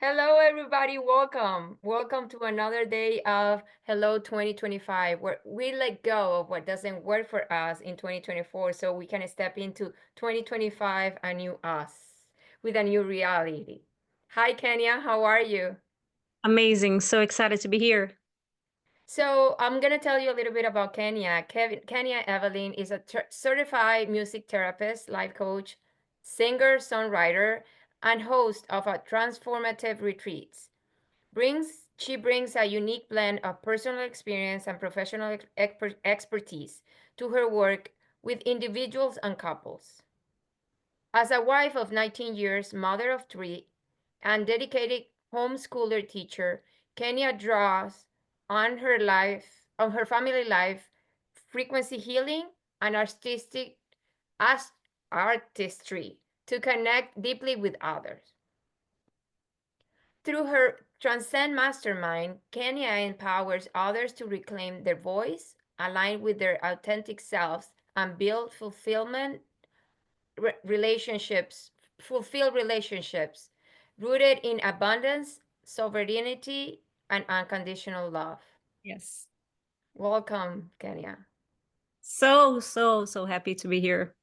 Hello, everybody. Welcome. Welcome to another day of Hello 2025, where we let go of what doesn't work for us in 2024 so we can step into 2025, a new us with a new reality. Hi, Kenya. How are you? Amazing. So excited to be here. So, I'm going to tell you a little bit about Kenya. Kenya Evelyn is a certified music therapist, life coach, singer, songwriter, and host of a transformative retreats. She brings a unique blend of personal experience and professional expertise to her work with individuals and couples. As a wife of 19 years, mother of three, and dedicated homeschooler teacher, Kenya draws on her family life, frequency healing, and as artistry to connect deeply with others. Through her Transcend Mastermind, Kenya empowers others to reclaim their voice, align with their authentic selves, and build relationships, fulfill relationships rooted in abundance, sovereignty, and unconditional love. Yes. Welcome, Kenya. So happy to be here.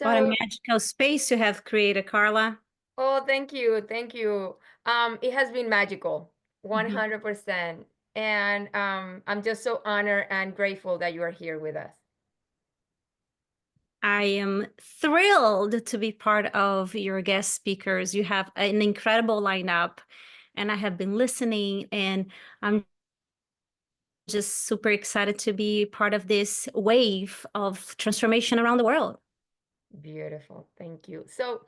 What a So, magical space you have created, Carla. oh, thank you, thank you. It has been magical, Mhm. 100%. And I'm just so honored and grateful that you are here with us. I am thrilled to be part of your guest speakers. You have an incredible lineup, and I have been listening, and I'm just super excited to be part of this wave of transformation around the world. Beautiful. Thank you. So,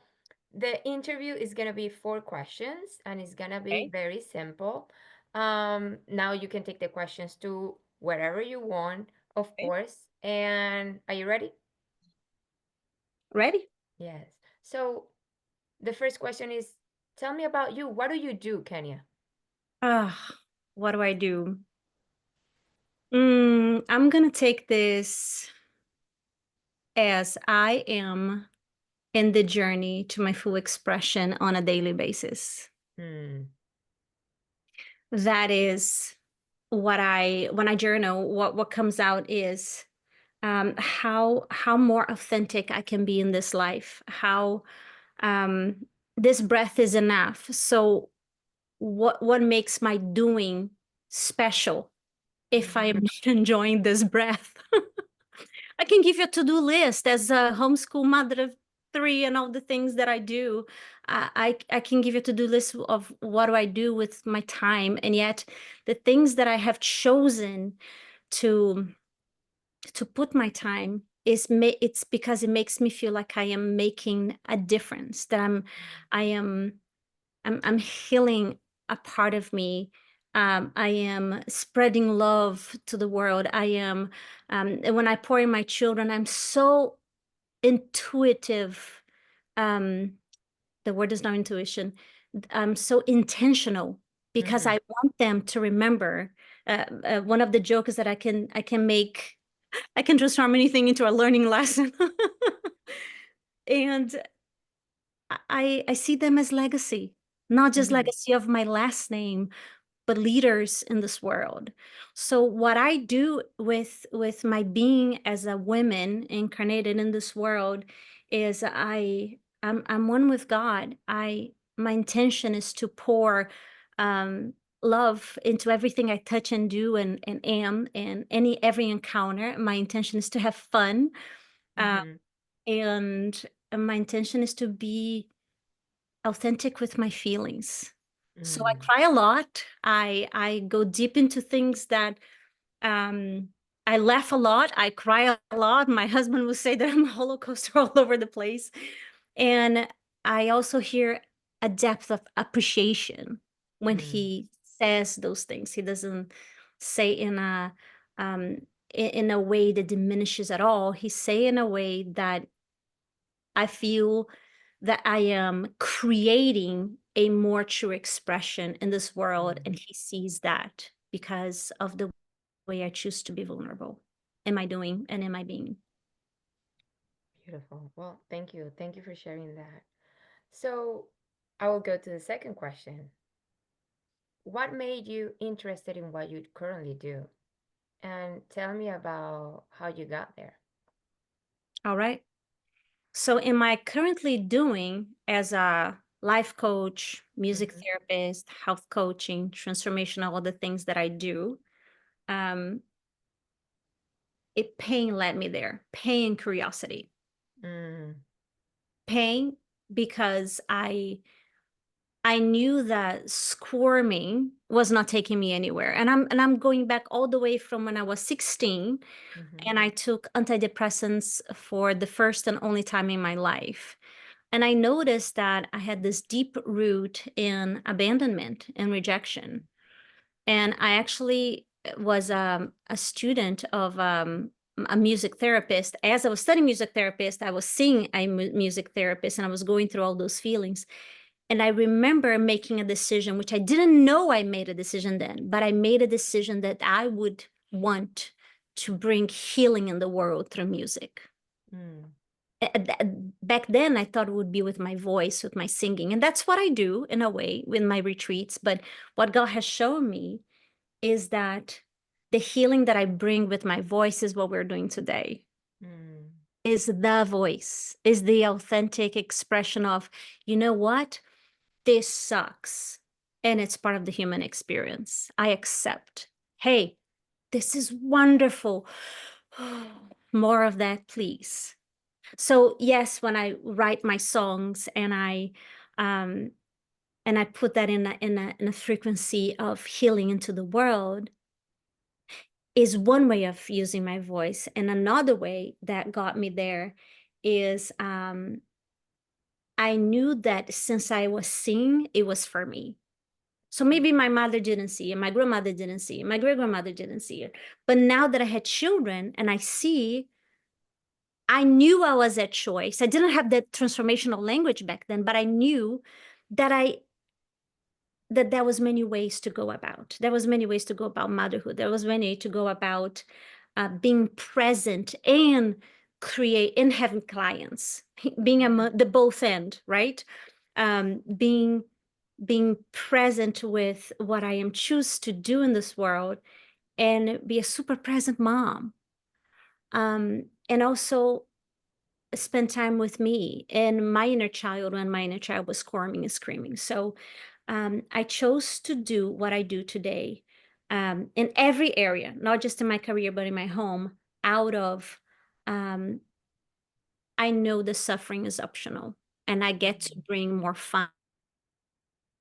the interview is going to be 4 questions and it's going to be Okay. very simple. Now you can take the questions to wherever you want, of Okay. course. And are you ready? Ready? Yes. So, the first question is, tell me about you. What do you do, Kenya? What do I do? I'm gonna take this as I am in the journey to my full expression on a daily basis. Hmm. That is what when I journal, what comes out is how more authentic I can be in this life, how um, this breath is enough. So what makes my doing special if I am Mhm. not enjoying this breath? I can give you a to-do list as a homeschool mother of three and all the things that I do. I can give you a to-do list of what do I do with my time, and yet the things that I have chosen to put my time it's because it makes me feel like I am making a difference. That I am I'm healing a part of me. I am spreading love to the world. I am, and when I pour in my children, I'm so intuitive. Um, the word is not intuition. I'm so intentional because Mhm. I want them to remember. One of the jokes is that I can transform anything into a learning lesson. And I see them as legacy, not just Mhm. legacy of my last name, but leaders in this world. So what I do with my being as a woman incarnated in this world is I'm one with God. I My intention is to pour um, love into everything I touch and do and am, and every encounter. My intention is to have fun, uh, Mhm. and my intention is to be authentic with my feelings. So I Mhm. cry a lot. I go deep into things that um I laugh a lot. I cry a lot. My husband would say that I'm a roller coaster all over the place. And I also hear a depth of appreciation when Mhm. he says those things. He doesn't say um in a way that diminishes at all. He say in a way that I feel that I am creating a more true expression in this world, Mhm. and he sees that because of the way I choose to be vulnerable in my doing and in my being. Beautiful. Well, thank you. Thank you for sharing that. So, I will go to the second question. What made you interested in what you currently do? And tell me about how you got there. All right. So, am I currently doing as a life coach, music Mhm. therapist, health coaching, transformational, all the things that I do? Um, pain led me there. Pain, curiosity, Mm, pain because I knew that squirming was not taking me anywhere. And I'm going back all the way from when I was 16 mhm, and I took antidepressants for the first and only time in my life. And I noticed that I had this deep root in abandonment and rejection. And I actually was a student of a music therapist. As I was studying music therapist, I was seeing a music therapist and I was going through all those feelings. And I remember making a decision, which I didn't know I made a decision then, but I made a decision that I would want to bring healing in the world through music. mm, Back then, I thought it would be with my voice, with my singing. And that's what I do in a way with my retreats. But what God has shown me is that the healing that I bring with my voice is what we're doing today. mm, Is the voice, is the authentic expression of, you know what? This sucks. And it's part of the human experience. I accept. Hey, this is wonderful. More of that, please. So yes, when I write my songs um and I put that in a frequency of healing into the world, is one way of using my voice. And another way that got me there is I knew that since I was seeing, it was for me. So maybe my mother didn't see it, my grandmother didn't see it, my great grandmother didn't see it. But now that I had children and I see, I knew I was at choice. I didn't have that transformational language back then, but I knew that there was many ways to go about. There was many ways to go about motherhood. There was many to go about being present and create and having clients, being the both end, right? Being present with what I am choose to do in this world and be a super present mom. And also spend time with me and my inner child when my inner child was squirming and screaming. So I chose to do what I do today in every area, not just in my career, but in my home, out of um, I know the suffering is optional and I get to mhm. bring more fun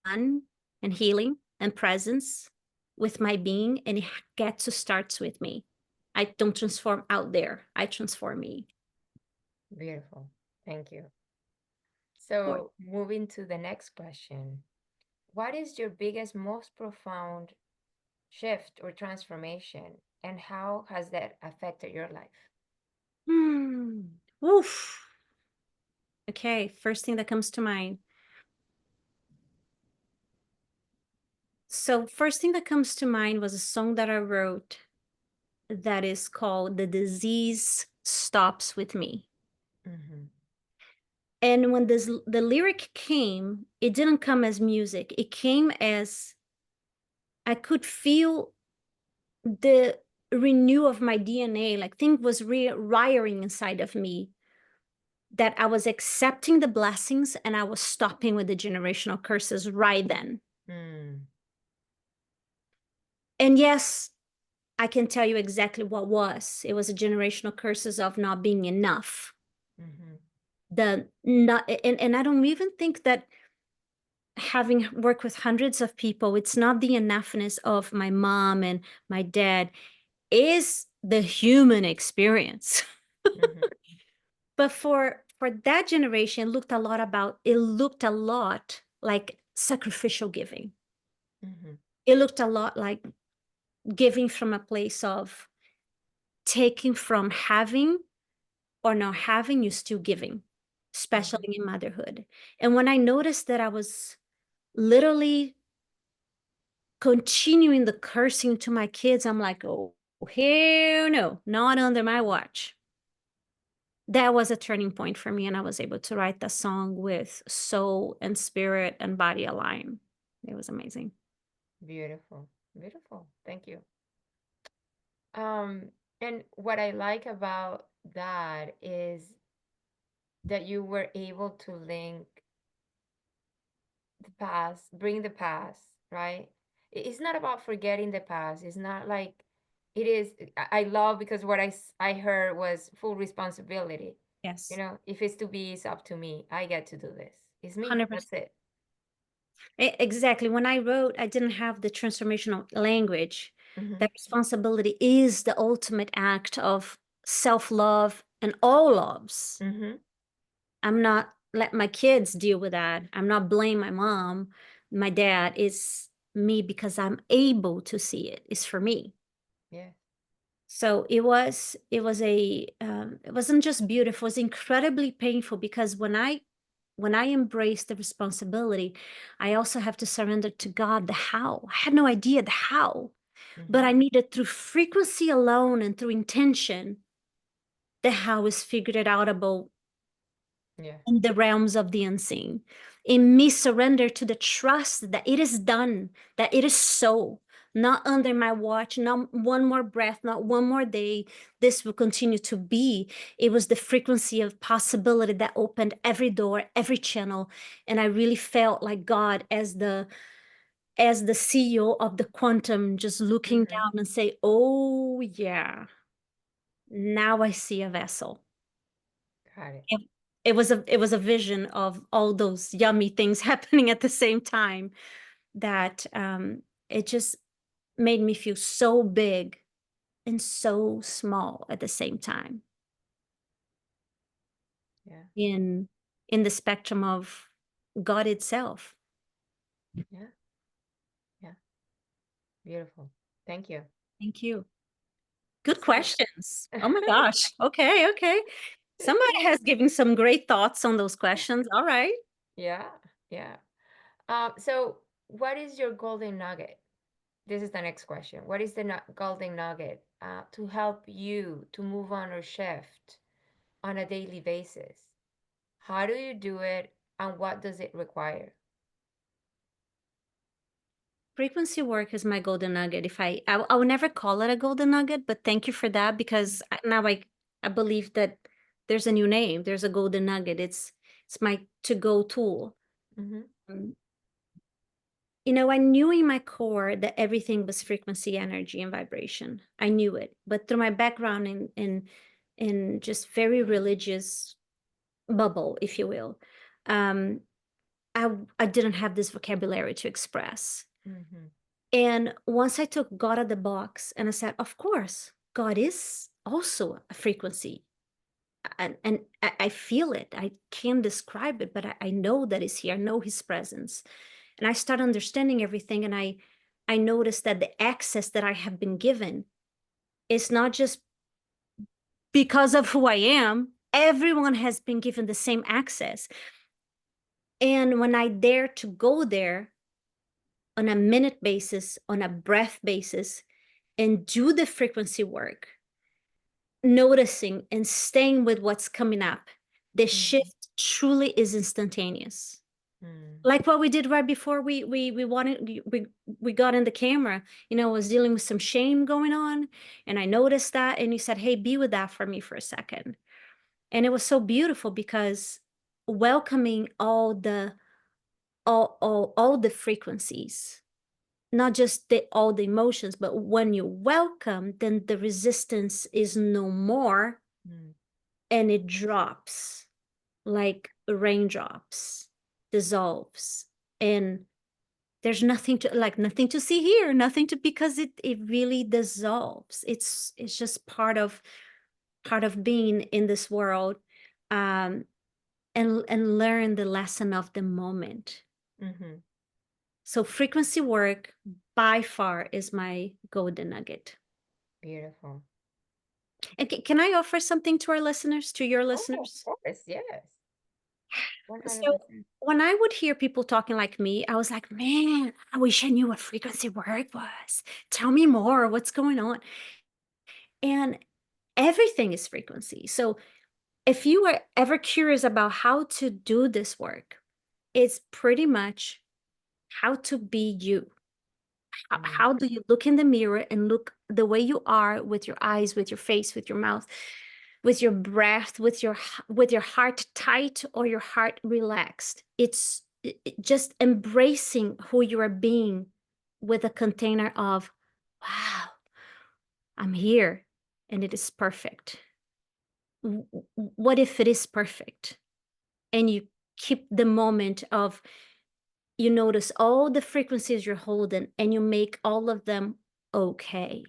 and healing and presence with my being, and it gets to starts with me. I don't transform out there, I transform me. Beautiful. Thank you. Or So, moving to the next question. What is your biggest, most profound shift or transformation, and how has that affected your life? Oof. Okay, first thing that comes to mind. So first thing that comes to mind was a song that I wrote that is called "The Disease Stops With Me." Mm-hmm. And when the lyric came, it didn't come as music. It came as I could feel the renew of my DNA, like thing was rewiring inside of me, that I was accepting the blessings and I was stopping with the generational curses right then. Mm, And yes, I can tell you exactly what was. It was a generational curses of not being enough. mm-hmm. The not and I don't even think that having worked with hundreds of people, it's not the enoughness of my mom and my dad, is the human experience. Mm-hmm. But for that generation, it looked a lot like sacrificial giving. Mm-hmm. It looked a lot like giving from a place of taking from having or not having, you still giving, Mm-hmm. especially in motherhood. And when I noticed that I was literally continuing the cursing to my kids, I'm like, oh, hell no, not under my watch. that was a turning point for me, and I was able to write the song with soul and spirit and body aligned. It was amazing. Beautiful. Beautiful. Thank you. Um, and what I like about that is that you were able to link the past, bring the past, right? It's not about forgetting the past. It's not like it is. I love because what I heard was full responsibility. You Yes, know, if it's to be, it's up to me. I get to do this. It's me. 100%. That's it. Exactly. When I wrote, I didn't have the transformational language. Mm-hmm. That responsibility is the ultimate act of self-love and all loves. Mm-hmm. I'm not let my kids deal with that. I'm not blame my mom, my dad. It's me because I'm able to see it. It's for me. Yeah. So it wasn't just beautiful, it was incredibly painful because when I embrace the responsibility, I also have to surrender to God the how. I had no idea the how, but Mm-hmm. I needed through frequency alone and through intention, the how is figured it out about Yeah. in the realms of the unseen. In me surrender to the trust that it is done, that it is so, not under my watch, not one more breath, not one more day. This will continue to be. It was the frequency of possibility that opened every door, every channel. And I really felt like God as the CEO of the quantum, just looking Mm-hmm. down and say, oh yeah, now I see a vessel. Got it. it, it was a vision of all those yummy things happening at the same time that it just made me feel so big and so small at the same time Yeah. in the spectrum of God itself. Yeah. Yeah. Beautiful. Thank you. Thank you. Good So, questions. Oh my gosh. Okay, okay. Somebody has given some great thoughts on those questions. All right. yeah. Yeah. So what is your golden nugget? This is the next question. What is the golden nugget to help you to move on or shift on a daily basis? How do you do it, and what does it require? Frequency work is my golden nugget. I would never call it a golden nugget, but thank you for that because now I believe that there's a new name. There's a golden nugget. It's my to-go tool. Mm-hmm. Um, you know, I knew in my core that everything was frequency, energy, and vibration. I knew it, but through my background in just very religious bubble, if you will, um, I didn't have this vocabulary to express. Mm-hmm. And once I took God out of the box and I said, of course, God is also a frequency. And I feel it. I can't describe it, but I know that it's here. I know his presence. And I start understanding everything. And I noticed that the access that I have been given is not just because of who I am. Everyone has been given the same access. And when I dare to go there on a minute basis, on a breath basis, and do the frequency work, noticing and staying with what's coming up, the Mm-hmm. shift truly is instantaneous. Mm. Like what we did right before we wanted we got in the camera, you know, I was dealing with some shame going on, and I noticed that, and you said, "Hey, be with that for me for a second." And it was so beautiful because welcoming all the frequencies, not just all the emotions, but when you welcome, then the resistance is no more Mm. and it drops like raindrops, dissolves. And there's nothing to like nothing to see here, nothing to because it really dissolves. It's just part of being in this world, um and learn the lesson of the moment. Mm-hmm. So frequency work by far is my golden nugget. Beautiful. And can I offer something to our listeners, to your Oh, of listeners? course, yes. So 100%. when I would hear people talking like me, I was like, man, I wish I knew what frequency work was. Tell me more. What's going on? And everything is frequency. So if you are ever curious about how to do this work, it's pretty much how to be you. Mm. How do you look in the mirror and look the way you are, with your eyes, with your face, with your mouth, with your breath, with your heart tight or your heart relaxed? It's just embracing who you are being, with a container of, wow, I'm here and it is perfect. What if it is perfect? And you keep the moment of, you notice all the frequencies you're holding and you make all of them okay.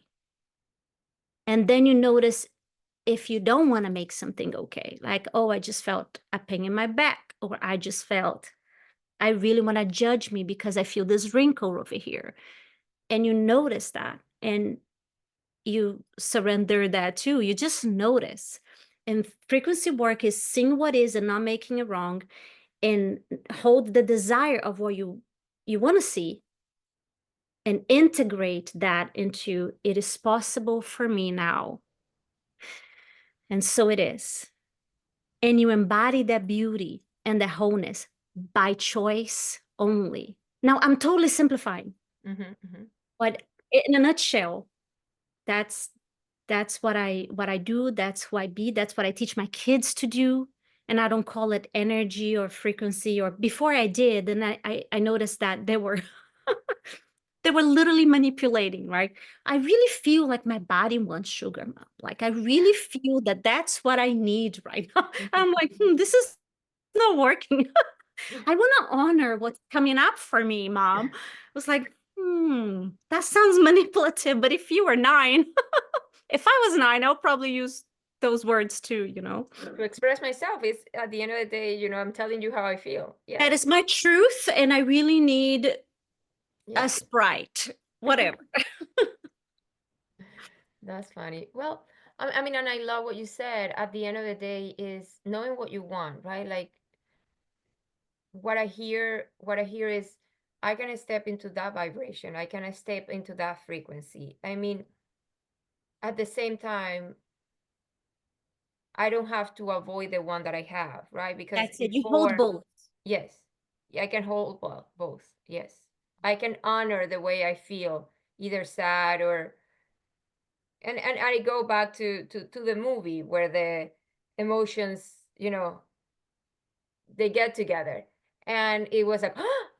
And then you notice if you don't want to make something okay, like, oh, I just felt a pain in my back, or I just felt I really want to judge me because I feel this wrinkle over here. And you notice that and you surrender that too. You just notice. And frequency work is seeing what is and not making it wrong, and hold the desire of what you want to see, and integrate that into, it is possible for me now. And so it is. And you embody that beauty and that wholeness by choice only. Now, I'm totally simplifying, Mm-hmm, mm-hmm. but in a nutshell, that's what I do. That's who I be. That's what I teach my kids to do. And I don't call it energy or frequency. Or before I did, and I noticed that they were they were literally manipulating, right? I really feel like my body wants sugar, mom. Like I really feel that that's what I need right now. I'm like, this is not working. I want to honor what's coming up for me, mom. I was like, that sounds manipulative. But if you were 9, if I was 9, I'll probably use those words too, To express myself is, at the end of the day, I'm telling you how I feel. That Yes. is my truth, and I really need a Yeah. Sprite, whatever. That's funny. Well, I mean, and I love what you said. At the end of the day, is knowing what you want, right? Like what I hear is, I can step into that vibration. I can step into that frequency. I mean, at the same time, I don't have to avoid the one that I have, right? Because That's it. You hold before, both. yes, I can hold both. Yes. I can honor the way I feel, either sad or, and I go back to the movie where the emotions, they get together. And it was like,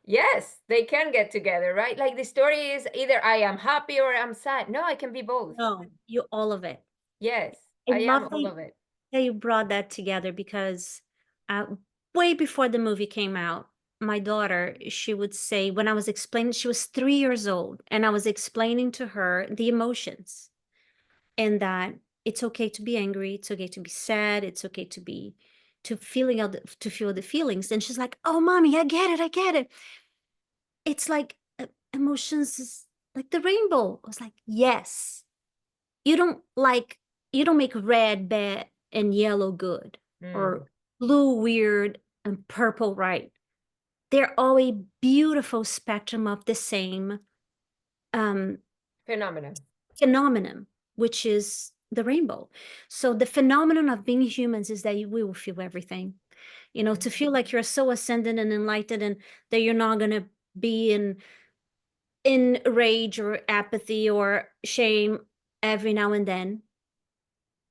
yes, they can get together, right? Like the story is, either I am happy or I'm sad. No, I can be both. No, you all of it. Yes, I I am love all of it. that you brought that together, because uh, way before the movie came out, my daughter, she would say, when I was explaining, she was 3 years old, and I was explaining to her the emotions, and that it's okay to be angry, it's okay to be sad, it's okay to feel the feelings. And she's like, "Oh, mommy, I get it, I get it. It's like emotions is like the rainbow." I was like, "Yes, you don't like you don't make red bad and yellow good, Mm. or blue weird and purple right. They're all a beautiful spectrum of the same um Phenomenon. phenomenon, which is the rainbow. So the phenomenon of being humans is that we will feel everything. To feel like you're so ascendant and enlightened, and that you're not going to be in rage or apathy or shame every now and then.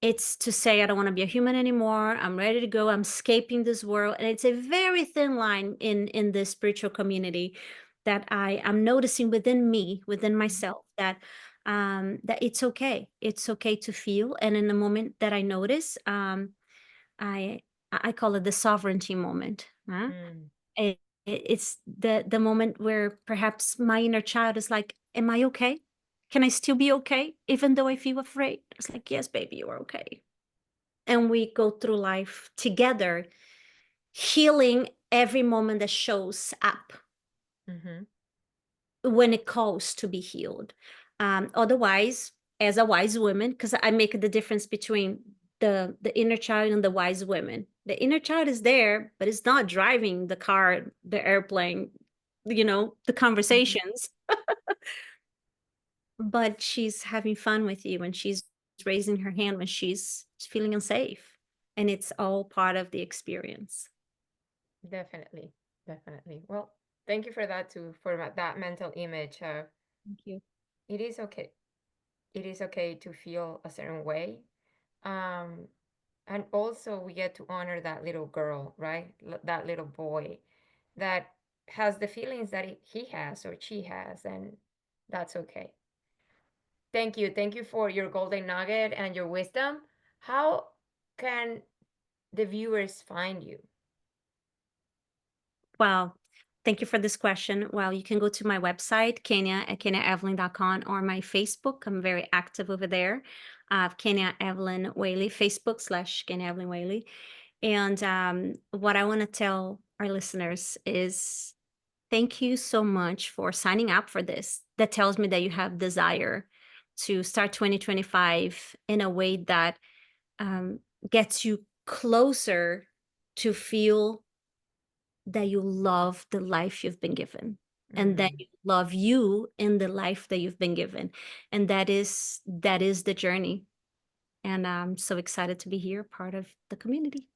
It's to say, I don't want to be a human anymore. I'm ready to go. I'm escaping this world. And it's a very thin line in the spiritual community, that I'm noticing within me, within myself, that it's okay. It's okay to feel. And in the moment that I notice, I I call it the sovereignty moment. Huh? Mm. It's the moment where perhaps my inner child is like, "Am I okay? Can I still be okay, even though I feel afraid?" It's like, "Yes, baby, you're okay." And we go through life together, healing every moment that shows up Mm-hmm. when it calls to be healed. Otherwise, as a wise woman, because I make the difference between the inner child and the wise women. The inner child is there, but it's not driving the car, the airplane, the Mm-hmm. conversations. But she's having fun with you, and she's raising her hand when she's feeling unsafe. and it's all part of the experience. Definitely, definitely. Well, thank you for that too, for that mental image. Thank you. It is okay. It is okay to feel a certain way. Um, and also we get to honor that little girl, right? That little boy that has the feelings that he has or she has, and that's okay. Thank you. Thank you for your golden nugget and your wisdom. How can the viewers find you? Well, thank you for this question. Well, you can go to my website, Kenya at kenyaevelyn.com, or my Facebook. I'm very active over there. Kenya Evelyn Whaley, Facebook/Kenya Evelyn Whaley. And what I want to tell our listeners is thank you so much for signing up for this. That tells me that you have desire to start 2025 in a way that um, gets you closer to feel that you love the life you've been given, and that Mm, you love you in the life that you've been given. And that is the journey. And I'm so excited to be here, part of the community.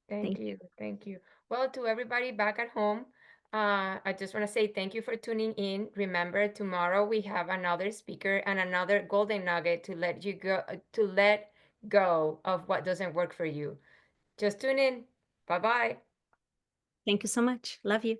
thank Thank you. you. Thank you. Well, to everybody back at home, I just want to say thank you for tuning in. Remember, tomorrow we have another speaker and another golden nugget to let go of what doesn't work for you. Just tune in. Bye bye. Thank you so much. Love you.